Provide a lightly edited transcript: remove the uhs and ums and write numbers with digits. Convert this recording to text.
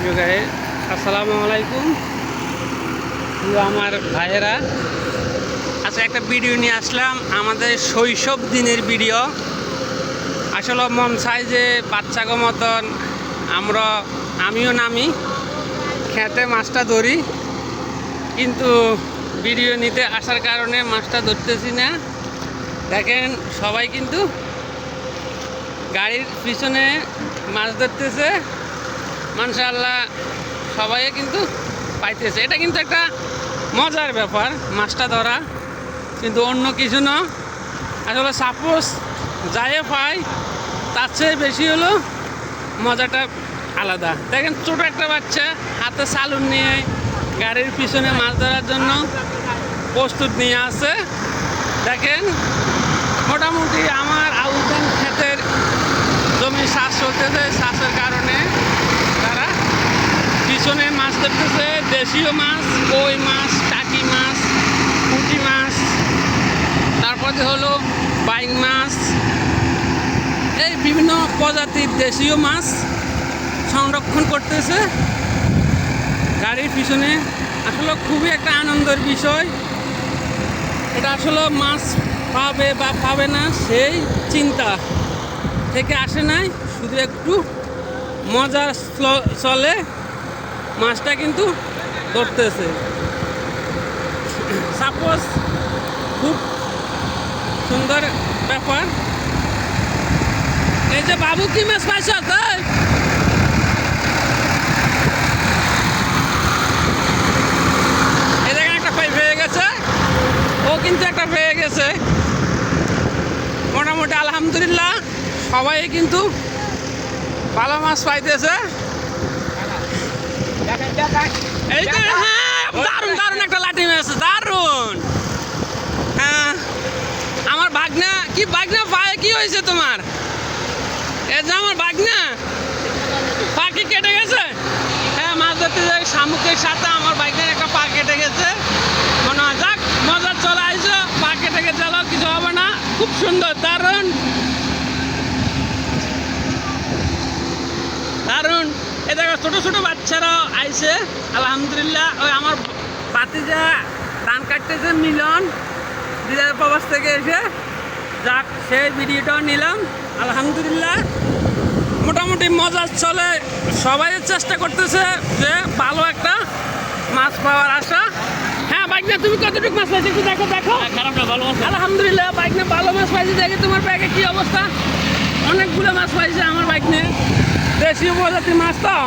আসসালামু আলাইকুম আমার ভাইয়েরা। আচ্ছা, একটা ভিডিও নিয়ে আসলাম, আমাদের শৈশব দিনের ভিডিও। আসলে মন চায় যে বাচ্চাগো মতন আমিও নামি খেতে মাছটা ধরি, কিন্তু ভিডিও নিতে আসার কারণে মাছটা ধরতেছি না। দেখেন সবাই কিন্তু গাড়ির পিছনে মাছ ধরতেছে, মাশাআল্লাহ সবাই কিন্তু পাইতেছে। এটা কিন্তু একটা মজার ব্যাপার মাছটা ধরা, কিন্তু অন্য কিছু না। আসলে সাপোজ যাই পাই তার চেয়ে বেশি হলো মজাটা আলাদা। দেখেন ছোটো একটা বাচ্চা হাতে সালুন নিয়ে গাড়ির পিছনে মাছ ধরার জন্য প্রস্তুত নিয়ে আছে। দেখেন মোটামুটি আমার আউলদান ক্ষেতের জমি শ্বাস চলতেছে, শ্বাসের কারণে তারা পিছনে মাছ ধরতেছে। দেশীয় মাছ, কই মাছ, টাকি মাছ, পুঁটি মাছ, তারপরে হলো বাইং মাছ, এই বিভিন্ন প্রজাতির দেশীয় মাছ সংরক্ষণ করতেছে গাড়ির পিছনে। আসলে খুবই একটা আনন্দের বিষয়। এটা আসলে মাছ পাবে বা পাবে না সেই চিন্তা থেকে আসে নাই, শুধু একটু মজার চলে মাছটা কিন্তু ধরতেছে। সাপোজ খুব সুন্দর ব্যাপার। এই যে বাবু কি মাছ পাইছ তাই? এই জায়গায় একটা পেয়ে গেছে, ও কিন্তু একটা পেয়ে গেছে। মোটামুটি আলহামদুলিল্লাহ সবাই কিন্তু ভালো মাছ পাইতেছে। এই তো হ্যাঁ, দারুণ দারুণ একটা লাঠি মাছ, দারুণ। হ্যাঁ আমার ভাগনা, কি ভাগনা পায়ে কি হয়েছে তোমার? এই যে আমার ভাগনা পা কি কেটে গেছে? হ্যাঁ, মাছ ধরতে যাই শামুকের সাথে আমার ভাগনার একটা পা কেটে গেছে। মনে হয় যাক মজা চলে আসছে, পা কেটে গেছে, কিছু হবে না। খুব সুন্দর, দারুণ দারুণ। এ দেখো ছোটো ছোটো বাচ্চারাও আইছে আলহামদুলিল্লাহ। ওই আমার ভাতিজা ধান কাটতেছে মিলন, বিদায় প্রবাস থেকে এসে, যাক সেই ভিডিওটাও নিলাম আলহামদুলিল্লাহ। মোটামুটি মজা চলে, সবাই চেষ্টা করতেছে যে ভালো একটা মাছ পাওয়ার আশা। হ্যাঁ বাইকনা, তুমি কতটুকু মাছ পাইছো একটু দেখো। দেখো খারাপ না, ভালো মাছ আলহামদুলিল্লাহ। বাইকনা ভালো মাছ পাইছে, দেখে তোমার ব্যাগে কি অবস্থা। অনেকগুলো মাছ পাইছে আমার বাইকনে, দেশীয় প্রজাতির মাছ তো।